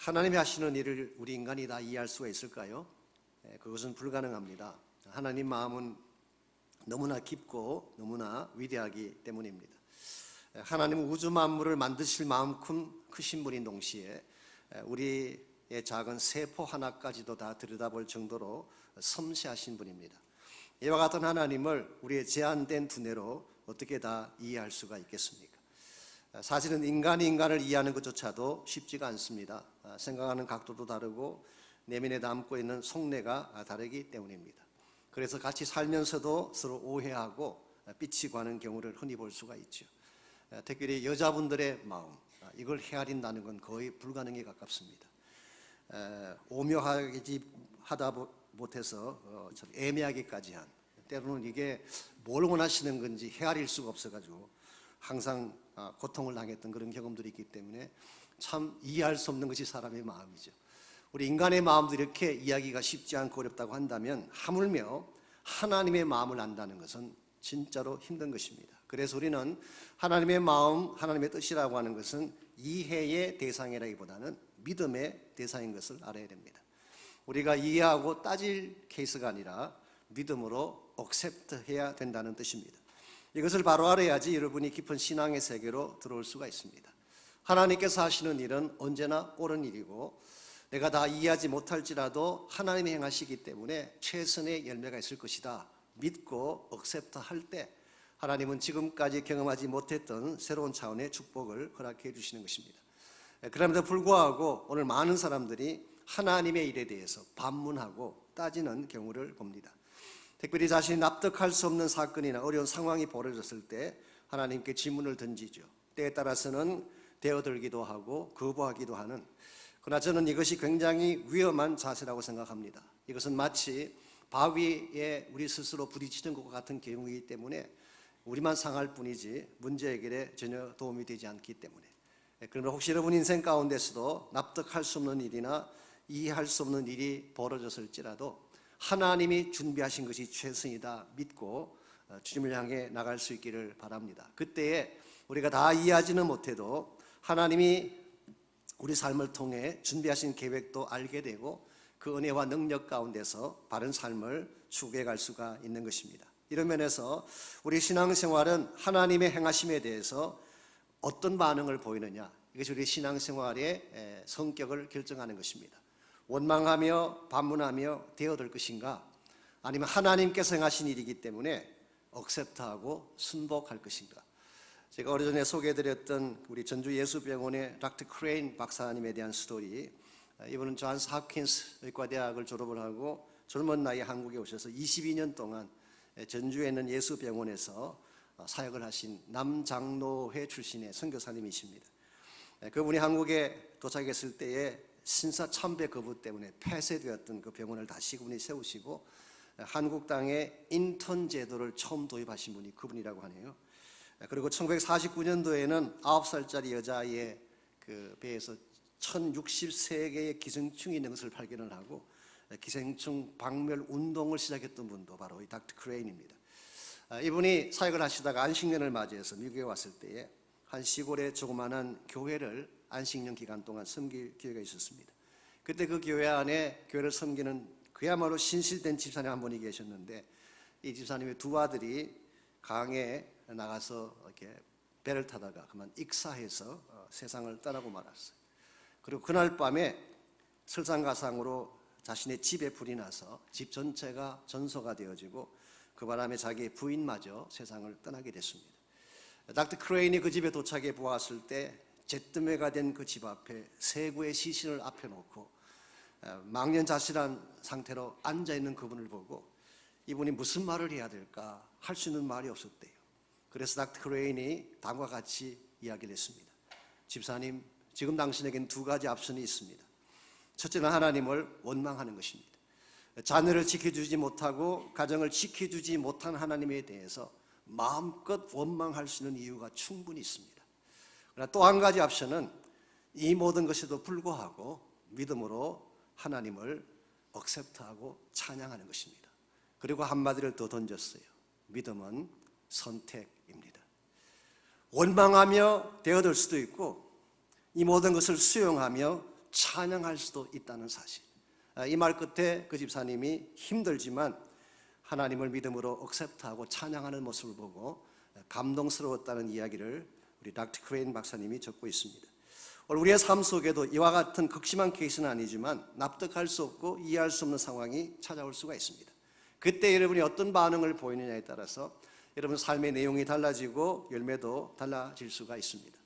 하나님이 하시는 일을 우리 인간이 다 이해할 수가 있을까요? 그것은 불가능합니다. 하나님 마음은 너무나 깊고 너무나 위대하기 때문입니다. 하나님은 우주 만물을 만드실 마음큼 크신 분인 동시에 우리의 작은 세포 하나까지도 다 들여다볼 정도로 섬세하신 분입니다. 이와 같은 하나님을 우리의 제한된 두뇌로 어떻게 다 이해할 수가 있겠습니까? 사실은 인간이 인간을 이해하는 것조차도 쉽지가 않습니다. 생각하는 각도도 다르고 내면에 담고 있는 속내가 다르기 때문입니다. 그래서 같이 살면서도 서로 오해하고 삐치고 하는 경우를 흔히 볼 수가 있죠. 특별히 여자분들의 마음, 이걸 헤아린다는 건 거의 불가능에 가깝습니다. 오묘하지 하다 못해서 좀 애매하기까지 한, 때로는 이게 뭘 원하시는 건지 헤아릴 수가 없어가지고 항상 고통을 당했던 그런 경험들이 있기 때문에 참 이해할 수 없는 것이 사람의 마음이죠. 우리 인간의 마음도 이렇게 이해하기가 쉽지 않고 어렵다고 한다면 하물며 하나님의 마음을 안다는 것은 진짜로 힘든 것입니다. 그래서 우리는 하나님의 마음, 하나님의 뜻이라고 하는 것은 이해의 대상이라기보다는 믿음의 대상인 것을 알아야 됩니다. 우리가 이해하고 따질 케이스가 아니라 믿음으로 억셉트해야 된다는 뜻입니다. 이것을 바로 알아야지 여러분이 깊은 신앙의 세계로 들어올 수가 있습니다. 하나님께서 하시는 일은 언제나 옳은 일이고 내가 다 이해하지 못할지라도 하나님이 행하시기 때문에 최선의 열매가 있을 것이다 믿고 억셉트할 때 하나님은 지금까지 경험하지 못했던 새로운 차원의 축복을 허락해 주시는 것입니다. 그럼에도 불구하고 오늘 많은 사람들이 하나님의 일에 대해서 반문하고 따지는 경우를 봅니다. 특별히 자신이 납득할 수 없는 사건이나 어려운 상황이 벌어졌을 때 하나님께 질문을 던지죠. 때에 따라서는 대어들기도 하고 거부하기도 하는, 그러나 저는 이것이 굉장히 위험한 자세라고 생각합니다. 이것은 마치 바위에 우리 스스로 부딪히는 것과 같은 경우이기 때문에 우리만 상할 뿐이지 문제 해결에 전혀 도움이 되지 않기 때문에, 그러나 혹시 여러분 인생 가운데서도 납득할 수 없는 일이나 이해할 수 없는 일이 벌어졌을지라도 하나님이 준비하신 것이 최선이다 믿고 주님을 향해 나갈 수 있기를 바랍니다. 그때에 우리가 다 이해하지는 못해도 하나님이 우리 삶을 통해 준비하신 계획도 알게 되고 그 은혜와 능력 가운데서 바른 삶을 추구해 갈 수가 있는 것입니다. 이런 면에서 우리 신앙생활은 하나님의 행하심에 대해서 어떤 반응을 보이느냐, 이것이 우리 신앙생활의 성격을 결정하는 것입니다. 원망하며 반문하며 대어들 것인가, 아니면 하나님께서 행하신 일이기 때문에 억셉트하고 순복할 것인가. 제가 오래전에 소개해드렸던 우리 전주 예수병원의 닥터 크레인 박사님에 대한 스토리, 이분은 존스 홉킨스 의과대학을 졸업을 하고 젊은 나이에 한국에 오셔서 22년 동안 전주에 있는 예수병원에서 사역을 하신 남장로회 출신의 선교사님이십니다. 그분이 한국에 도착했을 때에 신사참배 거부 때문에 폐쇄되었던 그 병원을 다시 그분이 세우시고 한국 땅에 인턴 제도를 처음 도입하신 분이 그분이라고 하네요. 그리고 1949년도에는 9살짜리 여자아이의 그 배에서 1063개의 기생충이 있는 것을 발견을 하고 기생충 박멸 운동을 시작했던 분도 바로 이 닥터 크레인입니다. 이분이 사역을 하시다가 안식년을 맞이해서 미국에 왔을 때에 한 시골의 조그마한 교회를 안식년 기간 동안 섬길 기회가 있었습니다. 그때 그 교회 안에 교회를 섬기는 그야말로 신실된 집사님 한 분이 계셨는데, 이 집사님의 두 아들이 강에 나가서 이렇게 배를 타다가 그만 익사해서 세상을 떠나고 말았어요. 그리고 그날 밤에 설상가상으로 자신의 집에 불이 나서 집 전체가 전소가 되어지고 그 바람에 자기의 부인마저 세상을 떠나게 됐습니다. 닥터 크레인이 그 집에 도착해 보았을 때 잿더미가 된 그 집 앞에 세 구의 시신을 앞에 놓고 망연자실한 상태로 앉아있는 그분을 보고 이분이 무슨 말을 해야 될까 할 수 있는 말이 없었대요. 그래서 닥터 크레인이 다음과 같이 이야기를 했습니다. 집사님, 지금 당신에겐 두 가지 앞선이 있습니다. 첫째는 하나님을 원망하는 것입니다. 자녀를 지켜주지 못하고 가정을 지켜주지 못한 하나님에 대해서 마음껏 원망할 수 있는 이유가 충분히 있습니다. 그러나 또 한 가지 앞선은 이 모든 것에도 불구하고 믿음으로 하나님을 억셉트하고 찬양하는 것입니다. 그리고 한마디를 더 던졌어요. 믿음은 선택입니다. 원망하며 대어들 수도 있고 이 모든 것을 수용하며 찬양할 수도 있다는 사실. 이 말 끝에 그 집사님이 힘들지만 하나님을 믿음으로 액셉트하고 찬양하는 모습을 보고 감동스러웠다는 이야기를 우리 닥터 크레인 박사님이 적고 있습니다. 오늘 우리의 삶 속에도 이와 같은 극심한 케이스는 아니지만 납득할 수 없고 이해할 수 없는 상황이 찾아올 수가 있습니다. 그때 여러분이 어떤 반응을 보이느냐에 따라서 여러분 삶의 내용이 달라지고 열매도 달라질 수가 있습니다.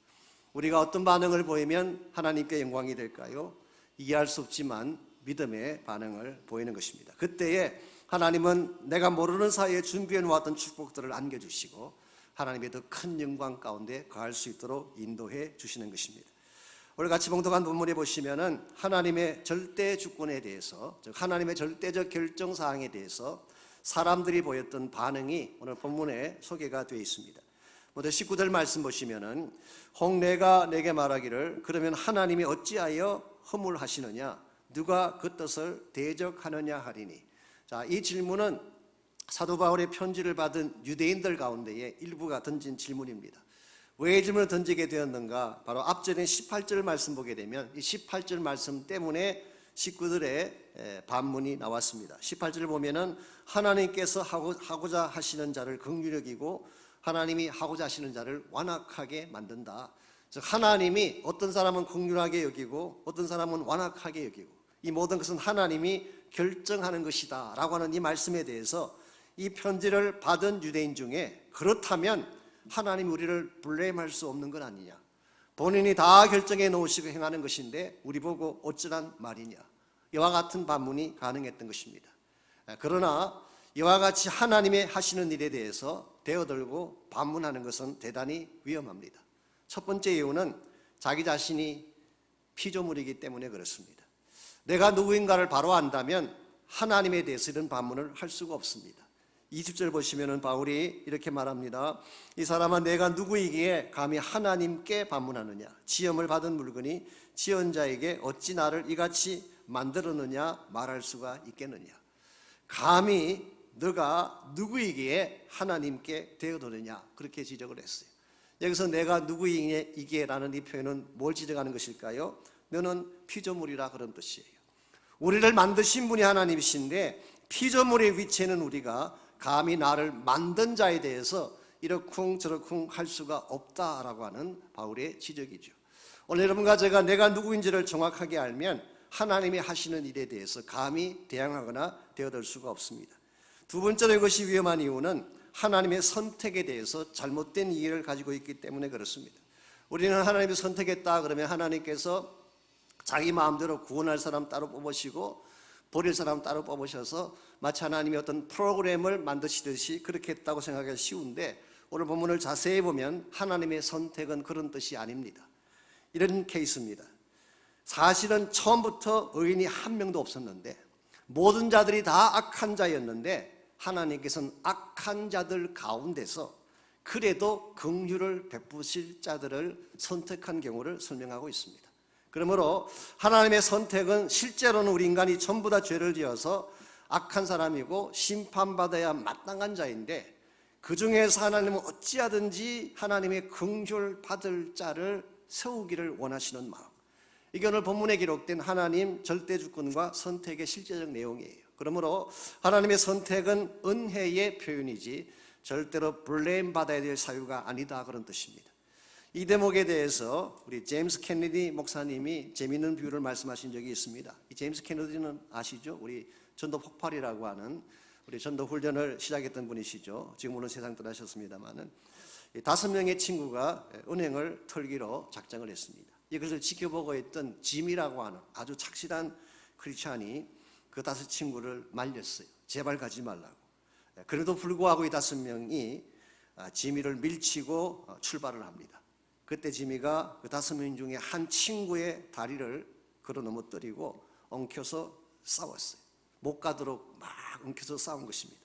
우리가 어떤 반응을 보이면 하나님께 영광이 될까요? 이해할 수 없지만 믿음의 반응을 보이는 것입니다. 그때에 하나님은 내가 모르는 사이에 준비해 놓았던 축복들을 안겨주시고 하나님의 더 큰 영광 가운데 거할 수 있도록 인도해 주시는 것입니다. 오늘 같이 봉독한 본문에 보시면은 하나님의 절대 주권에 대해서, 즉 하나님의 절대적 결정 사항에 대해서 사람들이 보였던 반응이 오늘 본문에 소개가 되어 있습니다. 먼저 19절 말씀 보시면은 홍내가 내게 말하기를 그러면 하나님이 어찌하여 허물하시느냐 누가 그 뜻을 대적하느냐 하리니. 자, 이 질문은 사도 바울의 편지를 받은 유대인들 가운데에 일부가 던진 질문입니다. 왜 이 질문을 던지게 되었는가? 바로 앞전에 18절 말씀 보게 되면 이 18절 말씀 때문에 식구들의 반문이 나왔습니다. 18절을 보면은 하나님께서 하고자 하시는 자를 긍휼히 여기고 하나님이 하고자 하시는 자를 완악하게 만든다. 즉 하나님이 어떤 사람은 긍휼하게 여기고 어떤 사람은 완악하게 여기고 이 모든 것은 하나님이 결정하는 것이다 라고 하는 이 말씀에 대해서 이 편지를 받은 유대인 중에 그렇다면 하나님이 우리를 블레임할 수 없는 건 아니냐, 본인이 다 결정해 놓으시고 행하는 것인데 우리 보고 어쩌란 말이냐, 이와 같은 반문이 가능했던 것입니다. 그러나 이와 같이 하나님의 하시는 일에 대해서 대어들고 반문하는 것은 대단히 위험합니다. 첫 번째 이유는 자기 자신이 피조물이기 때문에 그렇습니다. 내가 누구인가를 바로 안다면 하나님에 대해서 이런 반문을 할 수가 없습니다. 20절 보시면은 바울이 이렇게 말합니다. 이 사람은 내가 누구이기에 감히 하나님께 반문하느냐, 지음을 받은 물건이 지은 자에게 어찌 나를 이같이 만들었느냐 말할 수가 있겠느냐. 감히 너가 누구이기에 하나님께 대어도느냐, 그렇게 지적을 했어요. 여기서 내가 누구이기에 라는 이 표현은 뭘 지적하는 것일까요? 너는 피조물이라 그런 뜻이에요. 우리를 만드신 분이 하나님이신데 피조물의 위치에는 우리가 감히 나를 만든 자에 대해서 이러쿵 저러쿵 할 수가 없다라고 하는 바울의 지적이죠. 오늘 여러분과 제가 내가 누구인지를 정확하게 알면 하나님이 하시는 일에 대해서 감히 대항하거나 대어들 수가 없습니다. 두 번째로 이것이 위험한 이유는 하나님의 선택에 대해서 잘못된 이해를 가지고 있기 때문에 그렇습니다. 우리는 하나님이 선택했다 그러면 하나님께서 자기 마음대로 구원할 사람 따로 뽑으시고 버릴 사람 따로 뽑으셔서 마치 하나님이 어떤 프로그램을 만드시듯이 그렇게 했다고 생각하기 쉬운데 오늘 본문을 자세히 보면 하나님의 선택은 그런 뜻이 아닙니다. 이런 케이스입니다. 사실은 처음부터 의인이 한 명도 없었는데 모든 자들이 다 악한 자였는데 하나님께서는 악한 자들 가운데서 그래도 긍휼을 베푸실 자들을 선택한 경우를 설명하고 있습니다. 그러므로 하나님의 선택은 실제로는 우리 인간이 전부 다 죄를 지어서 악한 사람이고 심판받아야 마땅한 자인데 그 중에서 하나님은 어찌하든지 하나님의 긍휼 받을 자를 세우기를 원하시는 마음, 이게 오늘 본문에 기록된 하나님 절대주권과 선택의 실제적 내용이에요. 그러므로 하나님의 선택은 은혜의 표현이지 절대로 블레임 받아야 될 사유가 아니다, 그런 뜻입니다. 이 대목에 대해서 우리 제임스 케네디 목사님이 재미있는 비유를 말씀하신 적이 있습니다. 이 제임스 케네디는 아시죠? 우리 전도 폭발이라고 하는 우리 전도 훈련을 시작했던 분이시죠. 지금은 세상 떠나셨습니다만은 5명의 친구가 은행을 털기로 작정을 했습니다. 이것을 지켜보고 있던 짐이라고 하는 아주 착실한 크리스찬이 그 5친구를 말렸어요. 제발 가지 말라고. 그래도 불구하고 이 5명이 지미를 밀치고 출발을 합니다. 그때 지미가 그 5명 중에 한 친구의 다리를 걸어 넘어뜨리고 엉켜서 싸웠어요. 못 가도록 막 엉켜서 싸운 것입니다.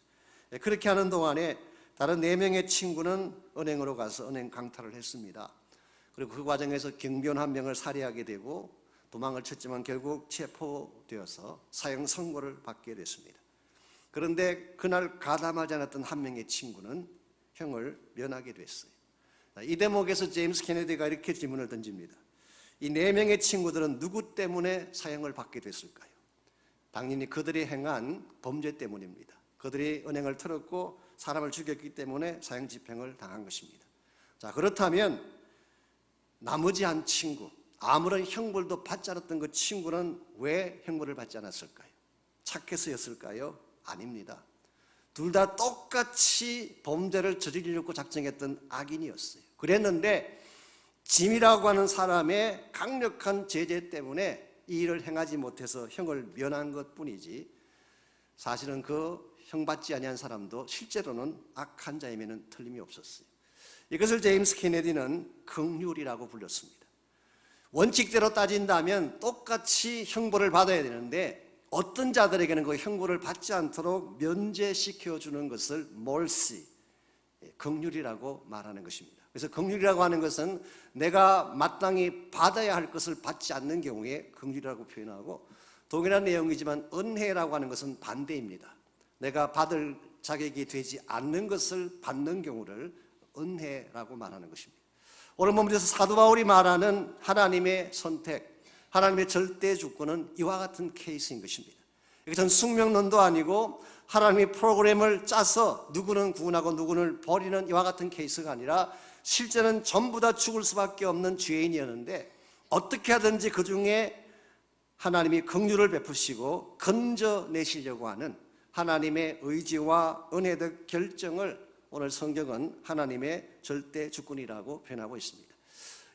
그렇게 하는 동안에 다른 4명의 친구는 은행으로 가서 은행 강탈을 했습니다. 그리고 그 과정에서 경비원 1명을 살해하게 되고 도망을 쳤지만 결국 체포되어서 사형 선고를 받게 됐습니다. 그런데 그날 가담하지 않았던 1명의 친구는 형을 면하게 됐어요. 이 대목에서 제임스 케네디가 이렇게 질문을 던집니다. 이 4명의 친구들은 누구 때문에 사형을 받게 됐을까요? 당연히 그들이 행한 범죄 때문입니다. 그들이 은행을 털었고 사람을 죽였기 때문에 사형 집행을 당한 것입니다. 자, 그렇다면 나머지 한 친구, 아무런 형벌도 받지 않았던 그 친구는 왜 형벌을 받지 않았을까요? 착해서였을까요? 아닙니다. 둘 다 똑같이 범죄를 저지르려고 작정했던 악인이었어요. 그랬는데 짐이라고 하는 사람의 강력한 제재 때문에 이 일을 행하지 못해서 형을 면한 것뿐이지, 사실은 그 형 받지 아니한 사람도 실제로는 악한 자임에는 틀림이 없었어요. 이것을 제임스 케네디는 긍휼이라고 불렀습니다. 원칙대로 따진다면 똑같이 형벌을 받아야 되는데 어떤 자들에게는 그 형벌을 받지 않도록 면제시켜주는 것을 mercy, 긍휼이라고 말하는 것입니다. 그래서 긍휼이라고 하는 것은 내가 마땅히 받아야 할 것을 받지 않는 경우에 긍휼이라고 표현하고, 동일한 내용이지만 은혜라고 하는 것은 반대입니다. 내가 받을 자격이 되지 않는 것을 받는 경우를 은혜라고 말하는 것입니다. 오늘 본문에서 사도 바울이 말하는 하나님의 선택, 하나님의 절대 주권은 이와 같은 케이스인 것입니다. 이것은 숙명론도 아니고 하나님의 프로그램을 짜서 누구는 구원하고 누구는 버리는 이와 같은 케이스가 아니라 실제는 전부 다 죽을 수밖에 없는 죄인이었는데 어떻게 하든지 그 중에 하나님이 긍휼을 베푸시고 건져내시려고 하는 하나님의 의지와 은혜적 결정을 오늘 성경은 하나님의 절대 주권이라고 표현하고 있습니다.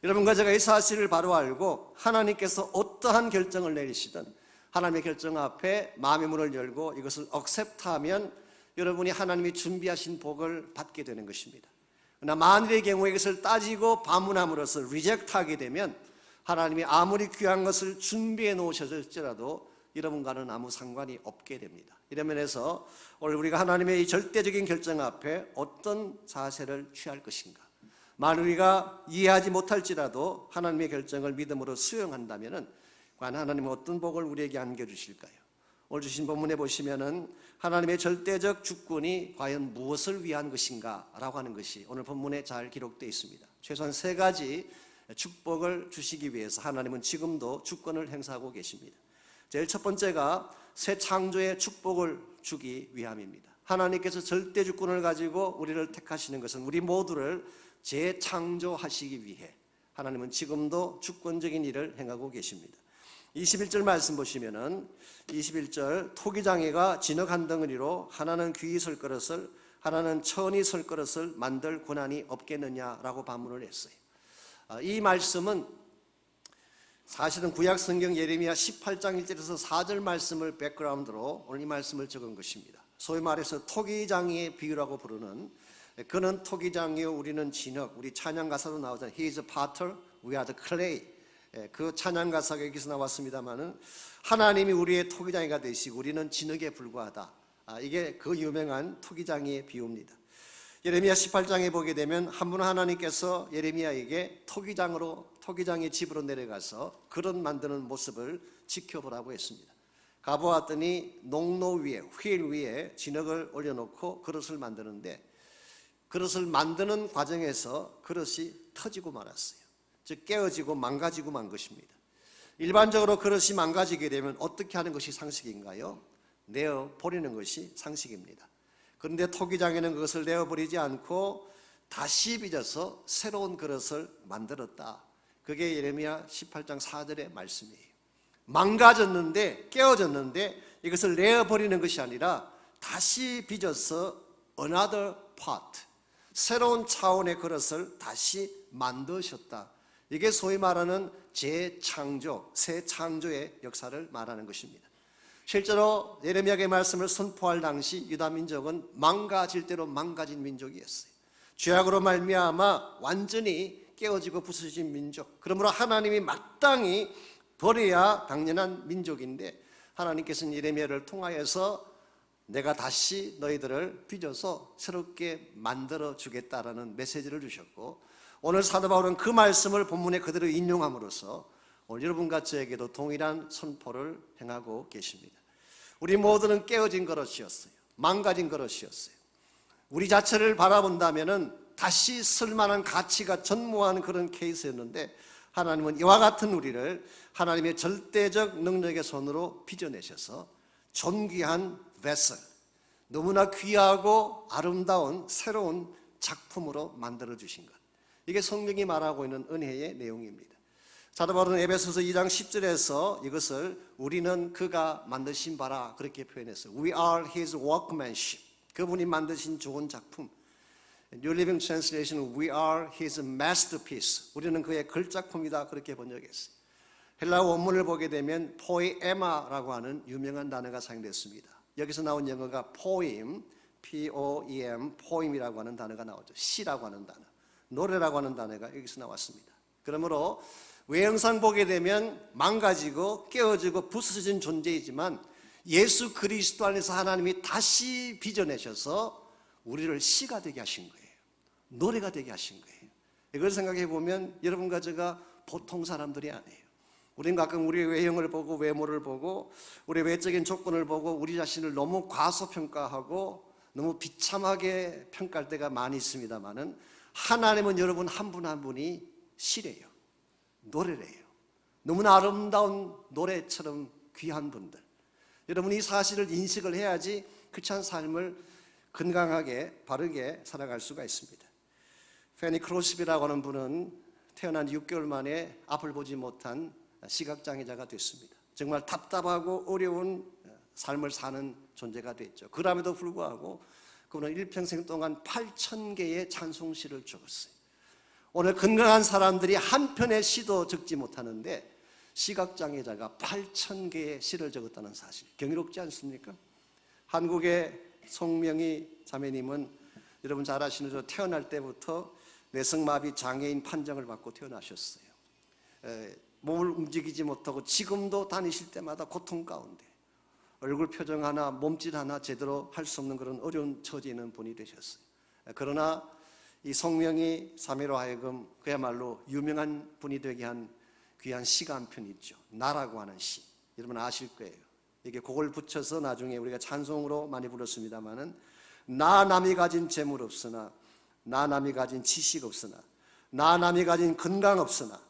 여러분과 제가 이 사실을 바로 알고 하나님께서 어떠한 결정을 내리시든 하나님의 결정 앞에 마음의 문을 열고 이것을 억셉트하면 여러분이 하나님이 준비하신 복을 받게 되는 것입니다. 그러나 만일의 경우에 이것을 따지고 반문함으로써 리젝트하게 되면 하나님이 아무리 귀한 것을 준비해 놓으셨을지라도 여러분과는 아무 상관이 없게 됩니다. 이런 면에서 오늘 우리가 하나님의 이 절대적인 결정 앞에 어떤 자세를 취할 것인가, 만일 우리가 이해하지 못할지라도 하나님의 결정을 믿음으로 수용한다면 과연 하나님은 어떤 복을 우리에게 안겨주실까요? 오늘 주신 본문에 보시면은 하나님의 절대적 주권이 과연 무엇을 위한 것인가 라고 하는 것이 오늘 본문에 잘 기록되어 있습니다. 최소한 3가지 축복을 주시기 위해서 하나님은 지금도 주권을 행사하고 계십니다. 제일 첫 번째가 새 창조의 축복을 주기 위함입니다. 하나님께서 절대 주권을 가지고 우리를 택하시는 것은 우리 모두를 재창조하시기 위해 하나님은 지금도 주권적인 일을 행하고 계십니다. 21절 말씀 보시면은 21절 토기장이가 진흙 한 덩어리로 하나는 귀히 설 그릇을 하나는 천이 설 그릇을 만들 고난이 없겠느냐라고 반문을 했어요. 이 말씀은 사실은 구약 성경 예레미야 18장 1절에서 4절 말씀을 백그라운드로 오늘 이 말씀을 적은 것입니다. 소위 말해서 토기장이의 비유라고 부르는, 그는 토기장이요 우리는 진흙, 우리 찬양 가사도 나오잖아요. He is a potter, we are the clay. 그 찬양 가사가 여기서 나왔습니다만은 하나님이 우리의 토기장이가 되시고 우리는 진흙에 불과하다. 이게 그 유명한 토기장이의 비유입니다. 예레미야 18장에 보게 되면 한 분 하나님께서 예레미야에게 토기장의 집으로 내려가서 그릇 만드는 모습을 지켜보라고 했습니다. 가보았더니 농로 위에, 휠 위에 진흙을 올려놓고 그릇을 만드는데 그릇을 만드는 과정에서 그릇이 터지고 말았어요. 즉 깨어지고 망가지고 만 것입니다. 일반적으로 그릇이 망가지게 되면 어떻게 하는 것이 상식인가요? 내어 버리는 것이 상식입니다. 그런데 토기장에는 그것을 내어버리지 않고 다시 빚어서 새로운 그릇을 만들었다. 그게 예레미야 18장 4절의 말씀이에요. 망가졌는데, 깨어졌는데 이것을 내어버리는 것이 아니라 다시 빚어서 another pot, 새로운 차원의 그릇을 다시 만드셨다. 이게 소위 말하는 재창조, 새 창조의 역사를 말하는 것입니다. 실제로 예레미야의 말씀을 선포할 당시 유다 민족은 망가질 대로 망가진 민족이었어요. 죄악으로 말미암아 완전히 깨어지고 부서진 민족, 그러므로 하나님이 마땅히 버려야 당연한 민족인데 하나님께서는 예레미야를 통하여서 내가 다시 너희들을 빚어서 새롭게 만들어 주겠다라는 메시지를 주셨고, 오늘 사도 바울은 그 말씀을 본문에 그대로 인용함으로써 오늘 여러분과 저에게도 동일한 선포를 행하고 계십니다. 우리 모두는 깨어진 그릇이었어요. 망가진 그릇이었어요. 우리 자체를 바라본다면은 다시 쓸만한 가치가 전무한 그런 케이스였는데 하나님은 이와 같은 우리를 하나님의 절대적 능력의 손으로 빚어내셔서 존귀한 베슬, 너무나 귀하고 아름다운 새로운 작품으로 만들어 주신 것, 이게 성경이 말하고 있는 은혜의 내용입니다. 사도 바울은 에베소서 2장 10절에서 이것을 우리는 그가 만드신 바라 그렇게 표현했어요. We are his workmanship. 그분이 만드신 좋은 작품. New Living Translation, We are his masterpiece. 우리는 그의 걸작품이다 그렇게 번역했어요. 헬라어 원문을 보게 되면 poema라고 하는 유명한 단어가 사용됐습니다. 여기서 나온 영어가 poem, P-O-E-M, poem이라고 하는 단어가 나오죠. 시라고 하는 단어, 노래라고 하는 단어가 여기서 나왔습니다. 그러므로 외형상 보게 되면 망가지고 깨어지고 부서진 존재이지만 예수 그리스도 안에서 하나님이 다시 빚어내셔서 우리를 시가 되게 하신 거예요. 노래가 되게 하신 거예요. 이걸 생각해 보면 여러분과 제가 보통 사람들이 아니에요. 우리는 가끔 우리의 외형을 보고 외모를 보고 우리의 외적인 조건을 보고 우리 자신을 너무 과소평가하고 너무 비참하게 평가할 때가 많이 있습니다만은 하나님은 여러분 한 분 한 분이 시래요. 노래래요. 너무나 아름다운 노래처럼 귀한 분들. 여러분이 이 사실을 인식을 해야지 크리스찬 삶을 건강하게 바르게 살아갈 수가 있습니다. 페니 크로스비라고 하는 분은 태어난 6개월 만에 앞을 보지 못한 시각장애자가 됐습니다. 정말 답답하고 어려운 삶을 사는 존재가 됐죠. 그럼에도 불구하고 그분은 일평생 동안 8,000개의 찬송시를 적었어요. 오늘 건강한 사람들이 한 편의 시도 적지 못하는데 시각장애자가 8,000개의 시를 적었다는 사실, 경이롭지 않습니까? 한국의 송명희 자매님은 여러분 잘 아시는 대로 태어날 때부터 뇌성마비 장애인 판정을 받고 태어나셨어요. 몸을 움직이지 못하고 지금도 다니실 때마다 고통 가운데 얼굴 표정 하나, 몸짓 하나 제대로 할 수 없는 그런 어려운 처지에 있는 분이 되셨어요. 그러나 이 송명희 자매로 하여금 그야말로 유명한 분이 되게 한 귀한 시가 한 편 있죠. 나라고 하는 시. 여러분 아실 거예요. 이게 그걸 붙여서 나중에 우리가 찬송으로 많이 불렀습니다마는 나 남이 가진 재물 없으나 나 남이 가진 지식 없으나 나 남이 가진 건강 없으나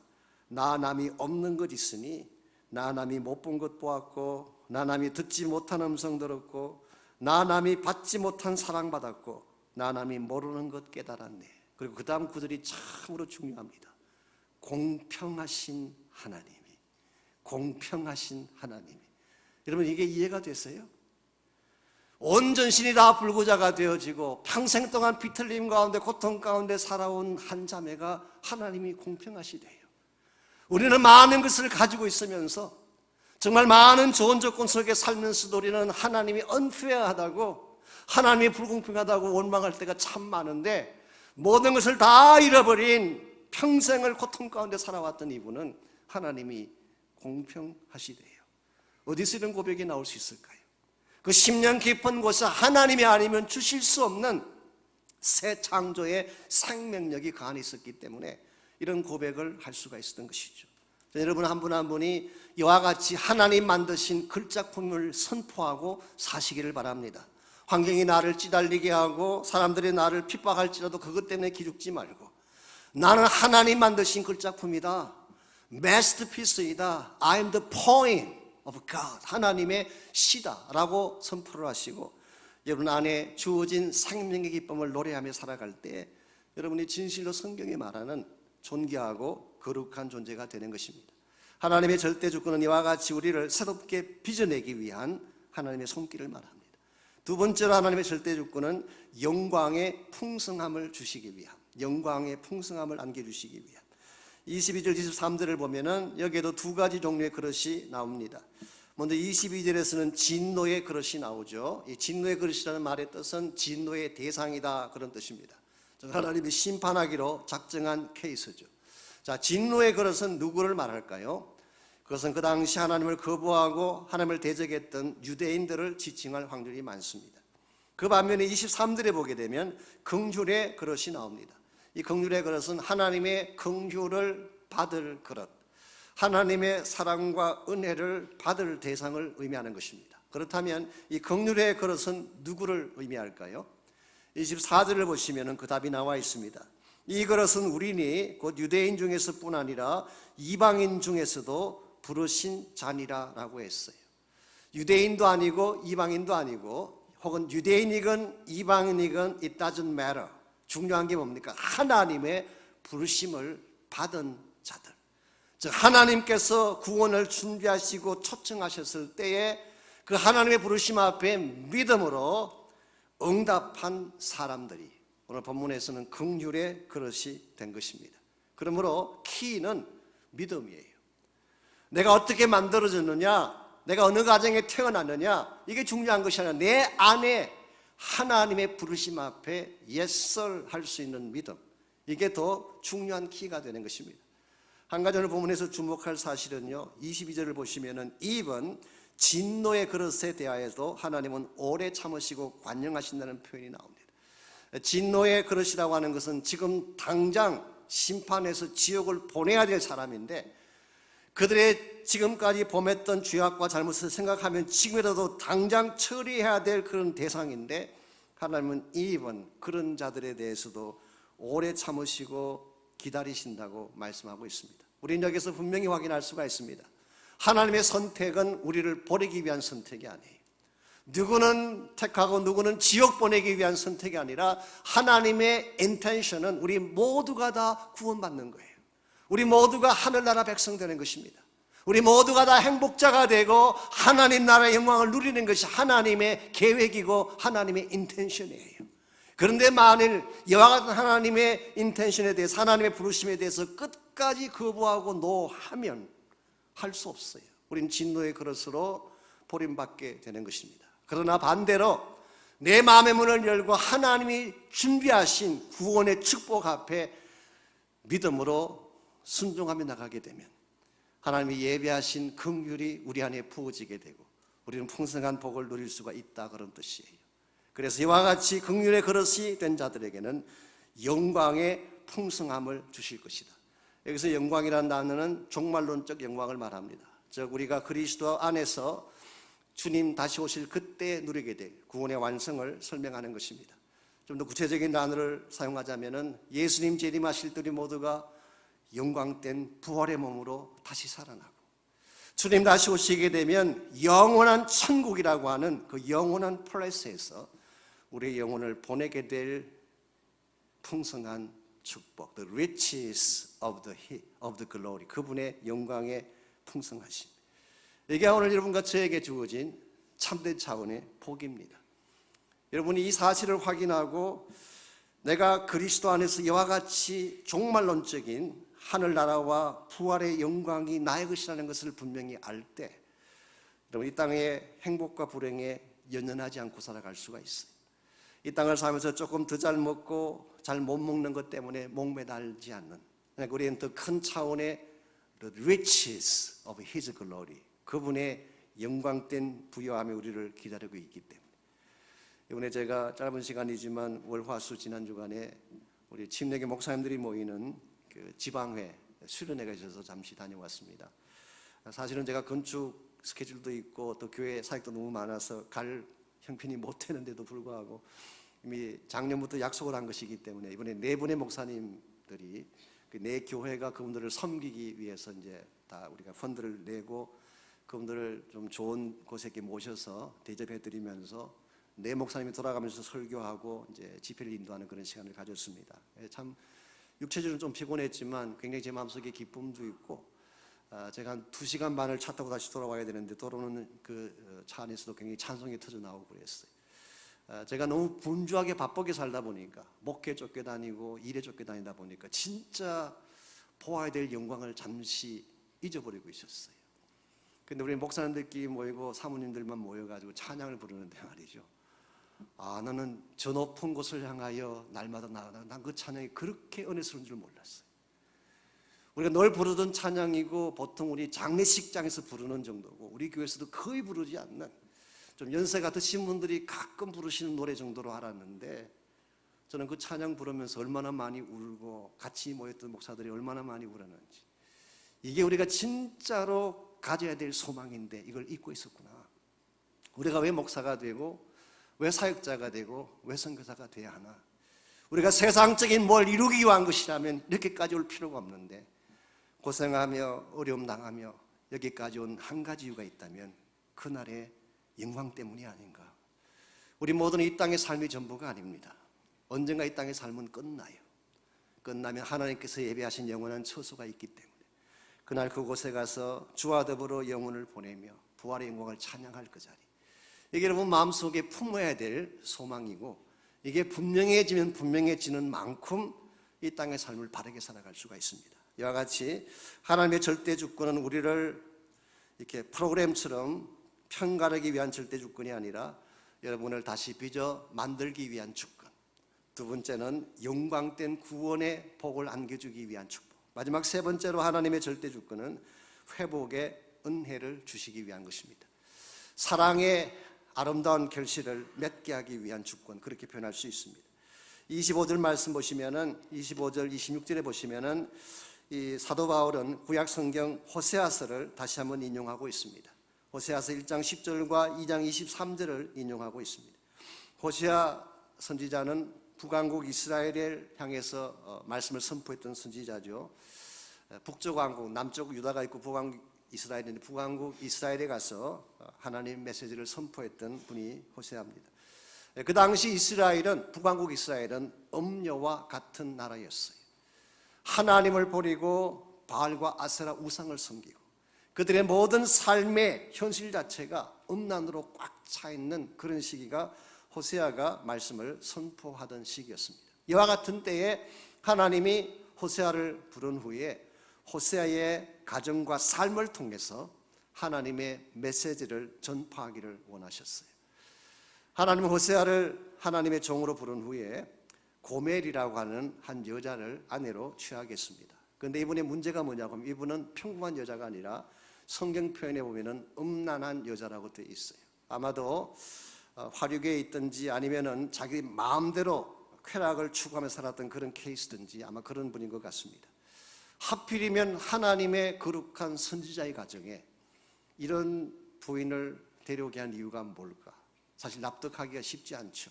나 남이 없는 것 있으니 나 남이 못 본 것 보았고 나 남이 듣지 못한 음성 들었고 나 남이 받지 못한 사랑 받았고 나 남이 모르는 것 깨달았네. 그리고 그 다음 구절이 참으로 중요합니다. 공평하신 하나님이, 공평하신 하나님이. 여러분 이게 이해가 되세요? 온 전신이 다 불구자가 되어지고 평생 동안 비틀림 가운데 고통 가운데 살아온 한 자매가 하나님이 공평하시대요. 우리는 많은 것을 가지고 있으면서 정말 많은 좋은 조건 속에 살면서도 우리는 하나님이 unfair하다고, 하나님이 불공평하다고 원망할 때가 참 많은데 모든 것을 다 잃어버린 평생을 고통 가운데 살아왔던 이분은 하나님이 공평하시대요. 어디서 이런 고백이 나올 수 있을까요? 그 심령 깊은 곳에 하나님이 아니면 주실 수 없는 새 창조의 생명력이 그 안에 있었기 때문에 이런 고백을 할 수가 있었던 것이죠. 여러분 한 분 한 분이 이와 같이 하나님 만드신 글작품을 선포하고 사시기를 바랍니다. 환경이 나를 찌달리게 하고 사람들이 나를 핍박할지라도 그것 때문에 기죽지 말고 나는 하나님 만드신 글작품이다. 마스터피스이다. I am the poem of God. 하나님의 시다라고 선포를 하시고 여러분 안에 주어진 생명의 기쁨을 노래하며 살아갈 때 여러분이 진실로 성경이 말하는 존귀하고 거룩한 존재가 되는 것입니다. 하나님의 절대 주권은 이와 같이 우리를 새롭게 빚어내기 위한 하나님의 손길을 말합니다. 두 번째로 하나님의 절대 주권은 영광의 풍성함을 주시기 위함, 영광의 풍성함을 안겨주시기 위함. 22절, 23절을 보면은 여기에도 두 가지 종류의 그릇이 나옵니다. 먼저 22절에서는 진노의 그릇이 나오죠. 이 진노의 그릇이라는 말의 뜻은 진노의 대상이다 그런 뜻입니다. 하나님이 심판하기로 작정한 케이스죠. 자, 진노의 그릇은 누구를 말할까요? 그것은 그 당시 하나님을 거부하고 하나님을 대적했던 유대인들을 지칭할 확률이 많습니다. 그 반면에 23절에 보게 되면 긍휼의 그릇이 나옵니다. 이 긍휼의 그릇은 하나님의 긍휼을 받을 그릇, 하나님의 사랑과 은혜를 받을 대상을 의미하는 것입니다. 그렇다면 이 긍휼의 그릇은 누구를 의미할까요? 24절을 보시면 그 답이 나와 있습니다. 이 그릇은 우리니 곧 유대인 중에서뿐 아니라 이방인 중에서도 부르신 잔이라라고 했어요. 유대인도 아니고 이방인도 아니고 혹은 유대인이건 이방인이건 it doesn't matter. 중요한 게 뭡니까? 하나님의 부르심을 받은 자들. 즉 하나님께서 구원을 준비하시고 초청하셨을 때에 그 하나님의 부르심 앞에 믿음으로 응답한 사람들이 오늘 본문에서는 긍휼의 그릇이 된 것입니다. 그러므로 키는 믿음이에요. 내가 어떻게 만들어졌느냐, 내가 어느 가정에 태어났느냐, 이게 중요한 것이 아니라 내 안에 하나님의 부르심 앞에 yes 할 수 있는 믿음, 이게 더 중요한 키가 되는 것입니다. 한 가지 오늘 본문에서 주목할 사실은요, 22절을 보시면은 이번 진노의 그릇에 대하여도 하나님은 오래 참으시고 관용하신다는 표현이 나옵니다. 진노의 그릇이라고 하는 것은 지금 당장 심판해서 지옥을 보내야 될 사람인데 그들의 지금까지 범했던 죄악과 잘못을 생각하면 지금이라도 당장 처리해야 될 그런 대상인데 하나님은 이번 그런 자들에 대해서도 오래 참으시고 기다리신다고 말씀하고 있습니다. 우리는 여기서 분명히 확인할 수가 있습니다. 하나님의 선택은 우리를 버리기 위한 선택이 아니에요. 누구는 택하고 누구는 지옥 보내기 위한 선택이 아니라 하나님의 인텐션은 우리 모두가 다 구원받는 거예요. 우리 모두가 하늘나라 백성 되는 것입니다. 우리 모두가 다 행복자가 되고 하나님 나라의 영광을 누리는 것이 하나님의 계획이고 하나님의 인텐션이에요. 그런데 만일 이와 같은 하나님의 인텐션에 대해서, 하나님의 부르심에 대해서 끝까지 거부하고 노하면 할 수 없어요. 우린 진노의 그릇으로 버림받게 되는 것입니다. 그러나 반대로 내 마음의 문을 열고 하나님이 준비하신 구원의 축복 앞에 믿음으로 순종하며 나가게 되면 하나님이 예배하신 긍휼이 우리 안에 부어지게 되고 우리는 풍성한 복을 누릴 수가 있다, 그런 뜻이에요. 그래서 이와 같이 긍휼의 그릇이 된 자들에게는 영광의 풍성함을 주실 것이다. 여기서 영광이라는 단어는 종말론적 영광을 말합니다. 즉 우리가 그리스도 안에서 주님 다시 오실 그때 누리게 될 구원의 완성을 설명하는 것입니다. 좀 더 구체적인 단어를 사용하자면 예수님 재림하실 때 우리 모두가 영광된 부활의 몸으로 다시 살아나고 주님 다시 오시게 되면 영원한 천국이라고 하는 그 영원한 플레이스에서 우리의 영혼을 보내게 될 풍성한 축복, the riches of the glory, 그분의 영광의 풍성하심. 이게 오늘 여러분과 저에게 주어진 참된 차원의 복입니다. 여러분이 이 사실을 확인하고 내가 그리스도 안에서 이와 같이 종말론적인 하늘나라와 부활의 영광이 나의 것이라는 것을 분명히 알 때 여러분 이 땅의 행복과 불행에 연연하지 않고 살아갈 수가 있어요. 이 땅을 살면서 조금 더 잘 먹고 잘 못 먹는 것 때문에 목매달지 않는, 그러니까 우리는 더 큰 차원의 the riches of His glory, 그분의 영광된 부여함이 우리를 기다리고 있기 때문에 이번에 제가 짧은 시간이지만 월화수 지난 주간에 우리 침례교 목사님들이 모이는 그 지방회 수련회 가셔서 잠시 다녀왔습니다. 사실은 제가 건축 스케줄도 있고 또 교회 사역도 너무 많아서 갈 형편이 못 되는데도 불구하고 이미 작년부터 약속을 한 것이기 때문에 이번에 네 분의 목사님들이 그 네 교회가 그분들을 섬기기 위해서 이제 다 우리가 펀드를 내고 그분들을 좀 좋은 곳에 이렇게 모셔서 대접해 드리면서 네 목사님이 돌아가면서 설교하고 이제 집회를 인도하는 그런 시간을 가졌습니다. 참 육체적으로 좀 피곤했지만 굉장히 제 마음속에 기쁨도 있고 제가 한 2시간 반을 차 타고 다시 돌아와야 되는데 돌아오는 그 차 안에서도 굉장히 찬송이 터져 나오고 그랬어요. 제가 너무 분주하게 바쁘게 살다 보니까 목회 쫓겨다니고 일에 쫓겨다니다 보니까 진짜 보아야 될 영광을 잠시 잊어버리고 있었어요. 근데 우리 목사님들끼리 모이고 사모님들만 모여가지고 찬양을 부르는데 말이죠. 나는 저 높은 곳을 향하여 날마다 나아가는 난 그 찬양이 그렇게 은혜스러운 줄 몰랐어요. 우리가 늘 부르던 찬양이고 보통 우리 장례식장에서 부르는 정도고 우리 교회에서도 거의 부르지 않는 좀 연세가 드신 분들이 가끔 부르시는 노래 정도로 알았는데 저는 그 찬양 부르면서 얼마나 많이 울고 같이 모였던 목사들이 얼마나 많이 울었는지 이게 우리가 진짜로 가져야 될 소망인데 이걸 잊고 있었구나. 우리가 왜 목사가 되고 왜 사역자가 되고 왜 선교사가 돼야 하나. 우리가 세상적인 뭘 이루기 위한 것이라면 이렇게까지 올 필요가 없는데 고생하며 어려움 당하며 여기까지 온 한 가지 이유가 있다면 그날의 영광 때문이 아닌가. 우리 모두는 이 땅의 삶이 전부가 아닙니다. 언젠가 이 땅의 삶은 끝나요. 끝나면 하나님께서 예비하신 영원한 처소가 있기 때문에 그날 그곳에 가서 주와 더불어 영혼을 보내며 부활의 영광을 찬양할 그 자리, 이게 여러분 마음속에 품어야 될 소망이고, 이게 분명해지면 분명해지는 만큼 이 땅의 삶을 바르게 살아갈 수가 있습니다. 이와 같이 하나님의 절대 주권은 우리를 이렇게 프로그램처럼 편가르기 위한 절대 주권이 아니라 여러분을 다시 빚어 만들기 위한 주권, 두 번째는 영광된 구원의 복을 안겨주기 위한 축복, 마지막 세 번째로 하나님의 절대 주권은 회복의 은혜를 주시기 위한 것입니다. 사랑의 아름다운 결실을 맺게 하기 위한 주권, 그렇게 표현할 수 있습니다. 25절 말씀 보시면은 25절 26절에 보시면은 이 사도 바울은 구약 성경 호세아서를 다시 한번 인용하고 있습니다. 호세아서 1장 10절과 2장 23절을 인용하고 있습니다. 호세아 선지자는 북왕국 이스라엘을 향해서 말씀을 선포했던 선지자죠. 북쪽 왕국, 남쪽 유다가 있고 북왕국 이스라엘인데 북왕국 이스라엘에 가서 하나님 메시지를 선포했던 분이 호세아입니다. 그 당시 이스라엘은, 북왕국 이스라엘은 음녀와 같은 나라였어요. 하나님을 버리고 바알과 아세라 우상을 섬기고 그들의 모든 삶의 현실 자체가 음란으로 꽉 차 있는 그런 시기가 호세아가 말씀을 선포하던 시기였습니다. 이와 같은 때에 하나님이 호세아를 부른 후에 호세아의 가정과 삶을 통해서 하나님의 메시지를 전파하기를 원하셨어요. 하나님은 호세아를 하나님의 종으로 부른 후에 고멜이라고 하는 한 여자를 아내로 취하겠습니다. 그런데 이분의 문제가 뭐냐고 하면 이분은 평범한 여자가 아니라 성경 표현에 보면은 음란한 여자라고 되어 있어요. 아마도 화류계에 있든지 아니면은 자기 마음대로 쾌락을 추구하며 살았던 그런 케이스든지 아마 그런 분인 것 같습니다. 하필이면 하나님의 거룩한 선지자의 가정에 이런 부인을 데려오게 한 이유가 뭘까? 사실 납득하기가 쉽지 않죠.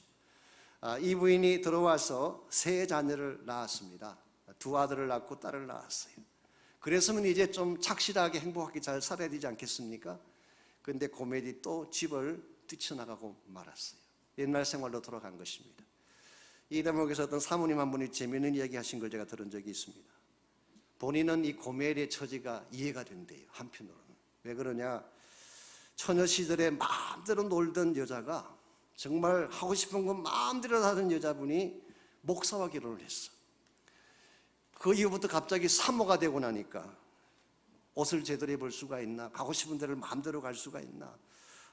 이 부인이 들어와서 세 자녀를 낳았습니다. 두 아들을 낳고 딸을 낳았어요. 그랬으면 이제 좀 착실하게 행복하게 잘 살아야 되지 않겠습니까? 그런데 고멜이 또 집을 뛰쳐나가고 말았어요. 옛날 생활로 돌아간 것입니다. 이 대목에서 어떤 사모님 한 분이 재미있는 이야기 하신 걸 제가 들은 적이 있습니다. 본인은 이 고멜의 처지가 이해가 된대요. 한편으로는. 왜 그러냐? 처녀 시절에 마음대로 놀던 여자가 정말 하고 싶은 건 마음대로 하던 여자분이 목사와 결혼을 했어. 그 이후부터 갑자기 산모가 되고 나니까 옷을 제대로 입을 수가 있나, 가고 싶은 데를 마음대로 갈 수가 있나,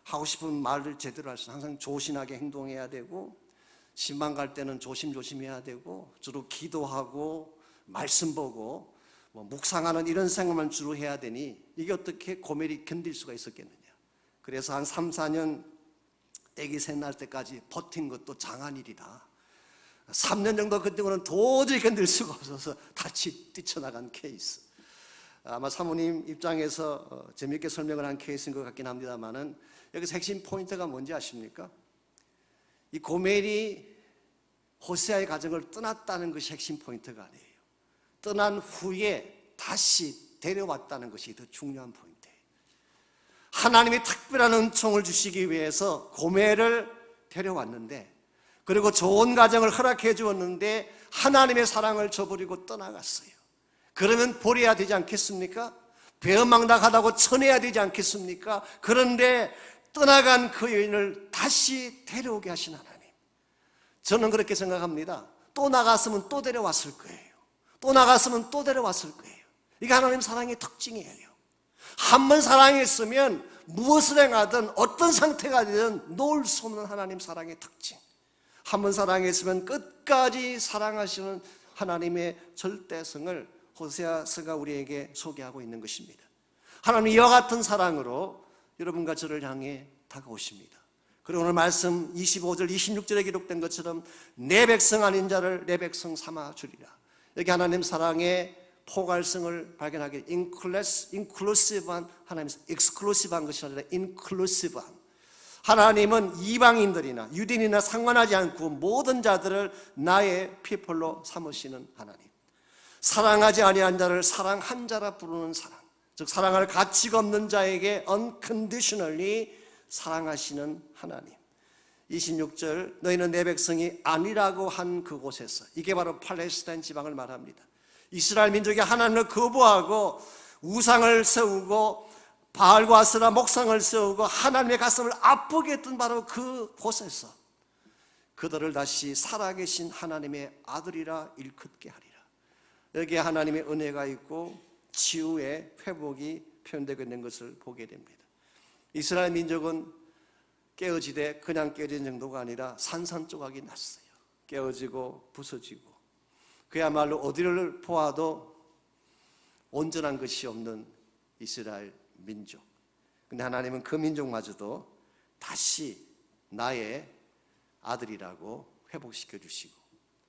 하고 싶은 말을 제대로 할 수, 항상 조신하게 행동해야 되고, 신방 갈 때는 조심조심해야 되고, 주로 기도하고 말씀 보고 묵상하는 이런 생활만 주로 해야 되니 이게 어떻게 고멜이 견딜 수가 있었겠느냐. 그래서 한 3, 4년 아기 셋 낳을 때까지 버틴 것도 장한일이다. 3년 정도 그때는 도저히 견딜 수가 없어서 다시 뛰쳐나간 케이스. 아마 사모님 입장에서 재미있게 설명을 한 케이스인 것 같긴 합니다만은 여기서 핵심 포인트가 뭔지 아십니까? 이 고멜이 호세아의 가정을 떠났다는 것이 핵심 포인트가 아니에요. 떠난 후에 다시 데려왔다는 것이 더 중요한 포인트예요. 하나님이 특별한 은총을 주시기 위해서 고멜을 데려왔는데, 그리고 좋은 가정을 허락해 주었는데 하나님의 사랑을 저버리고 떠나갔어요. 그러면 버려야 되지 않겠습니까? 배은망덕하다고 쳐내야 되지 않겠습니까? 그런데 떠나간 그 여인을 다시 데려오게 하신 하나님, 저는 그렇게 생각합니다. 또 나갔으면 또 데려왔을 거예요. 또 나갔으면 또 데려왔을 거예요. 이게 하나님 사랑의 특징이에요. 한 번 사랑했으면 무엇을 행하든 어떤 상태가 되든 놓을 수 없는 하나님 사랑의 특징. 한 번 사랑했으면 끝까지 사랑하시는 하나님의 절대성을 호세아서가 우리에게 소개하고 있는 것입니다. 하나님 이와 같은 사랑으로 여러분과 저를 향해 다가오십니다. 그리고 오늘 말씀 25절 26절에 기록된 것처럼 내 백성 아닌 자를 내 백성 삼아 주리라. 여기 하나님 사랑의 포괄성을 발견하게 인클루시브한 하나님, 익스클루시브한 것이 아니라 인클루시브한 하나님은 이방인들이나 유대인이나 상관하지 않고 모든 자들을 나의 피플로 삼으시는 하나님. 사랑하지 아니한 자를 사랑한 자라 부르는 사랑, 즉 사랑할 가치가 없는 자에게 unconditionally 사랑하시는 하나님. 26절, 너희는 내 백성이 아니라고 한 그곳에서, 이게 바로 팔레스타인 지방을 말합니다. 이스라엘 민족이 하나님을 거부하고 우상을 세우고 바알과 아스라 목상을 세우고 하나님의 가슴을 아프게 했던 바로 그곳에서 그들을 다시 살아계신 하나님의 아들이라 일컫게 하리라. 여기에 하나님의 은혜가 있고 치유의 회복이 표현되고 있는 것을 보게 됩니다. 이스라엘 민족은 깨어지되 그냥 깨어진 정도가 아니라 산산조각이 났어요. 깨어지고 부서지고 그야말로 어디를 보아도 온전한 것이 없는 이스라엘 민족. 근데 하나님은 그 민족마저도 다시 나의 아들이라고 회복시켜 주시고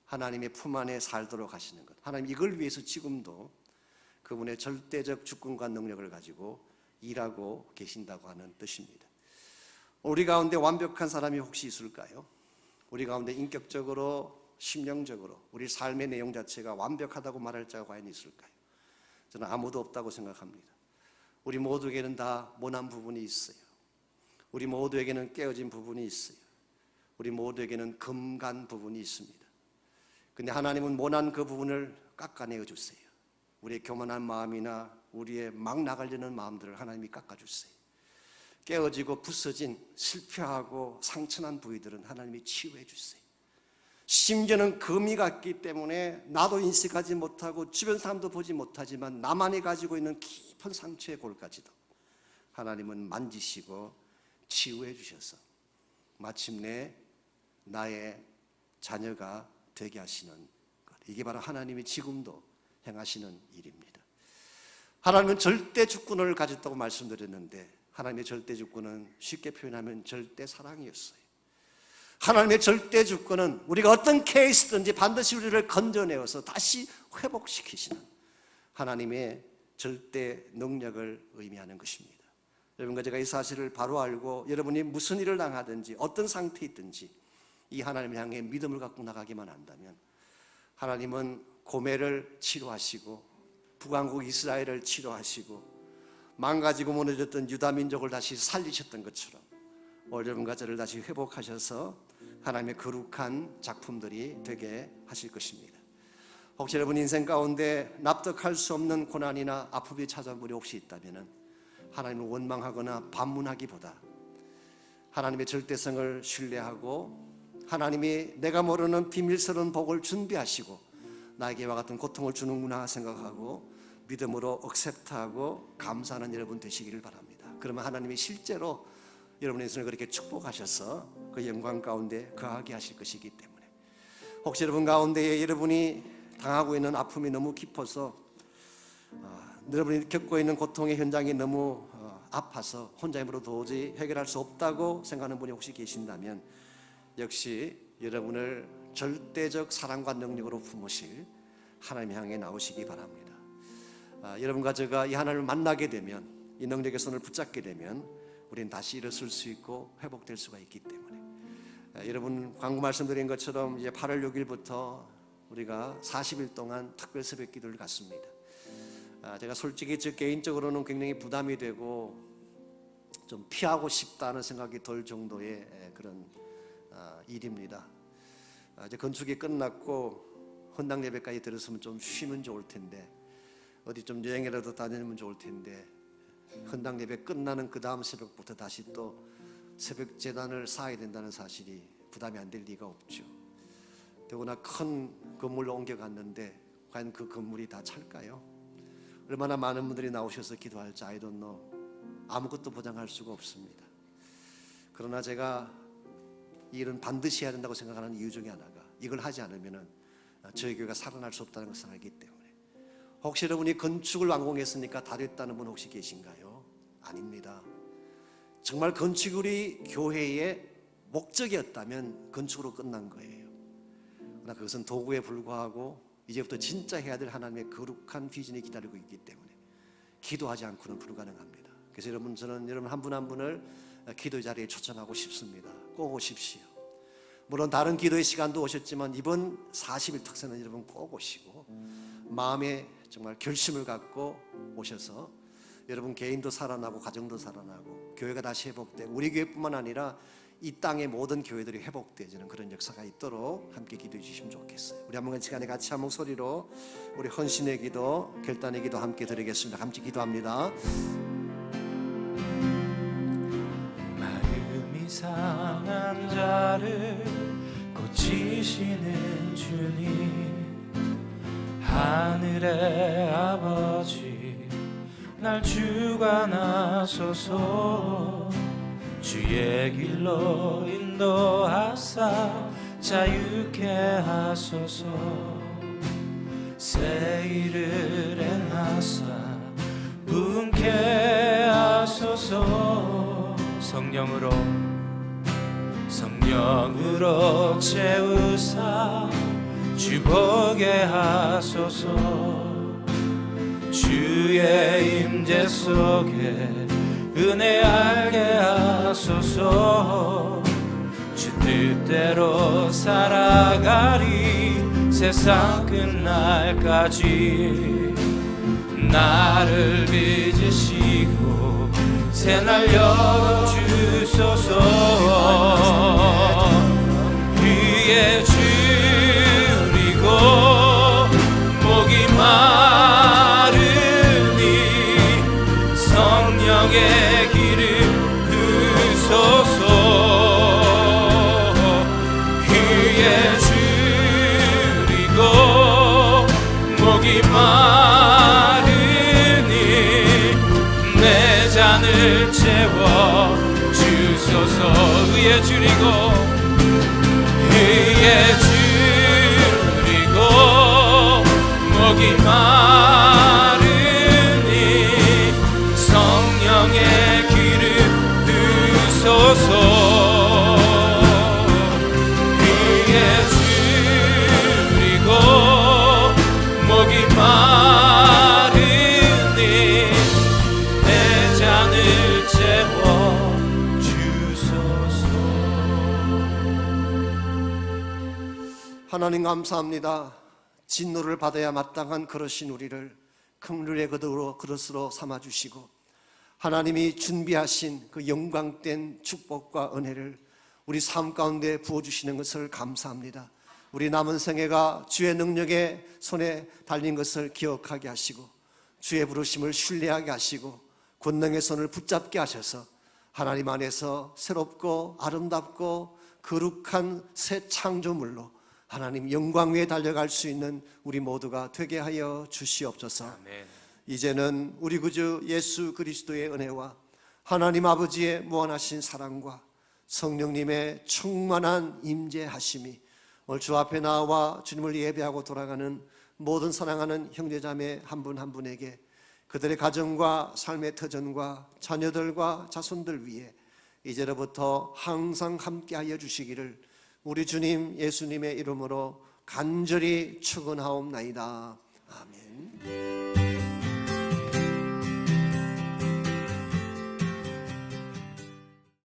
하나님의 품 안에 살도록 하시는 것. 하나님 이걸 위해서 지금도 그분의 절대적 주권과 능력을 가지고 일하고 계신다고 하는 뜻입니다. 우리 가운데 완벽한 사람이 혹시 있을까요? 우리 가운데 인격적으로, 심령적으로 우리 삶의 내용 자체가 완벽하다고 말할 자가 과연 있을까요? 저는 아무도 없다고 생각합니다. 우리 모두에게는 다 모난 부분이 있어요. 우리 모두에게는 깨어진 부분이 있어요. 우리 모두에게는 금간 부분이 있습니다. 근데 하나님은 모난 그 부분을 깎아내어 주세요. 우리의 교만한 마음이나 우리의 막 나가려는 마음들을 하나님이 깎아주세요. 깨어지고 부서진 실패하고 상처난 부위들은 하나님이 치유해 주세요. 심지어는 금이 갔기 때문에 나도 인식하지 못하고 주변 사람도 보지 못하지만 나만이 가지고 있는 깊은 상처의 골까지도 하나님은 만지시고 치유해 주셔서 마침내 나의 자녀가 되게 하시는 것. 이게 바로 하나님이 지금도 행하시는 일입니다. 하나님은 절대 주권을 가졌다고 말씀드렸는데 하나님의 절대 주권은 쉽게 표현하면 절대 사랑이었어요. 하나님의 절대 주권은 우리가 어떤 케이스든지 반드시 우리를 건져내어서 다시 회복시키시는 하나님의 절대 능력을 의미하는 것입니다. 여러분과 제가 이 사실을 바로 알고 여러분이 무슨 일을 당하든지 어떤 상태에 있든지 이 하나님을 향해 믿음을 갖고 나가기만 한다면 하나님은 고멜을 치료하시고 북왕국 이스라엘을 치료하시고 망가지고 무너졌던 유다 민족을 다시 살리셨던 것처럼 오늘 여러분과 저를 다시 회복하셔서 하나님의 거룩한 작품들이 되게 하실 것입니다. 혹시 여러분 인생 가운데 납득할 수 없는 고난이나 아픔이 찾아온 분이 혹시 있다면 하나님을 원망하거나 반문하기보다 하나님의 절대성을 신뢰하고 하나님이 내가 모르는 비밀스러운 복을 준비하시고 나에게 이와 같은 고통을 주는구나 생각하고 믿음으로 억셉트하고 감사하는 여러분 되시기를 바랍니다. 그러면 하나님이 실제로 여러분의 인생을 그렇게 축복하셔서 그 영광 가운데 거하게 하실 것이기 때문에 혹시 여러분 가운데 여러분이 당하고 있는 아픔이 너무 깊어서 여러분이 겪고 있는 고통의 현장이 너무 아파서 혼자 힘으로 도저히 해결할 수 없다고 생각하는 분이 혹시 계신다면 역시 여러분을 절대적 사랑과 능력으로 품으실 하나님 향해 나오시기 바랍니다. 여러분과 제가 이 하나님을 만나게 되면 이 능력의 손을 붙잡게 되면 우리는 다시 일어설 수 있고 회복될 수가 있기 때문에 여러분 광고 말씀드린 것처럼 이제 8월 6일부터 우리가 40일 동안 특별 새벽 기도를 갖습니다. 제가 솔직히 저 개인적으로는 굉장히 부담이 되고 좀 피하고 싶다는 생각이 들 정도의 그런 일입니다. 이제 건축이 끝났고 헌당 예배까지 들었으면 좀 쉬면 좋을 텐데 어디 좀 여행이라도 다니면 좋을 텐데 헌당 예배 끝나는 그 다음 새벽부터 다시 또 새벽 제단을 쌓아야 된다는 사실이 부담이 안 될 리가 없죠. 더구나 큰 건물로 옮겨갔는데 과연 그 건물이 다 찰까요? 얼마나 많은 분들이 나오셔서 기도할지 I don't know. 아무것도 보장할 수가 없습니다. 그러나 제가 이 일은 반드시 해야 된다고 생각하는 이유 중에 하나가 이걸 하지 않으면 저희 교회가 살아날 수 없다는 것을 알기 때문에 혹시 여러분이 건축을 완공했으니까 다 됐다는 분 혹시 계신가요? 아닙니다. 정말 건축이 교회의 목적이었다면 건축으로 끝난 거예요. 그러나 그것은 도구에 불과하고 이제부터 진짜 해야 될 하나님의 거룩한 비전이 기다리고 있기 때문에 기도하지 않고는 불가능합니다. 그래서 여러분 저는 여러분 한 분 한 분을 기도 자리에 초청하고 싶습니다. 꼭 오십시오. 물론 다른 기도의 시간도 오셨지만 이번 40일 특세는 여러분 꼭 오시고 마음에 정말 결심을 갖고 오셔서 여러분 개인도 살아나고 가정도 살아나고 교회가 다시 회복되고 우리 교회뿐만 아니라 이 땅의 모든 교회들이 회복되어지는 그런 역사가 있도록 함께 기도해 주시면 좋겠어요. 우리 한번 시간에 같이 한 목소리로 우리 헌신의 기도, 결단의 기도 함께 드리겠습니다. 함께 기도합니다. 마음이 상한 자를 고치시는 주님, 하늘의 아버지 날 주관하소서. 주의 길로 인도하사 자유케 하소서. 새 일을 행하사 부흥케 하소서. 성령으로 채우사 주보게 하소서. 주의 임재 속에 은혜 알게 하소서. 주 뜻대로 살아가리 세상 끝날까지. 나를 빚으시고 새날 열어주소서. 위에 줄이고 목이 마르니 성령의 길을 두소서. 위에 줄이고 목이 마르니 내 잔을 채워 주소서. 위에 줄이고 목이 마르니 성령의 길을 두소서. 위에 줄이고 목이 마르니 내 잔을 채워 주소서. 하나님 감사합니다. 진노를 받아야 마땅한 그러신 우리를 긍휼의 그릇으로 삼아주시고 하나님이 준비하신 그 영광된 축복과 은혜를 우리 삶 가운데 부어주시는 것을 감사합니다. 우리 남은 생애가 주의 능력의 손에 달린 것을 기억하게 하시고 주의 부르심을 신뢰하게 하시고 권능의 손을 붙잡게 하셔서 하나님 안에서 새롭고 아름답고 거룩한 새 창조물로 하나님 영광 위에 달려갈 수 있는 우리 모두가 되게 하여 주시옵소서. 아멘. 이제는 우리 구주 예수 그리스도의 은혜와 하나님 아버지의 무한하신 사랑과 성령님의 충만한 임재하심이 오늘 주 앞에 나와 주님을 예배하고 돌아가는 모든 사랑하는 형제자매 한 분 한 분에게 그들의 가정과 삶의 터전과 자녀들과 자손들 위해 이제로부터 항상 함께하여 주시기를 우리 주님 예수님의 이름으로 간절히 축원하옵나이다. 아멘.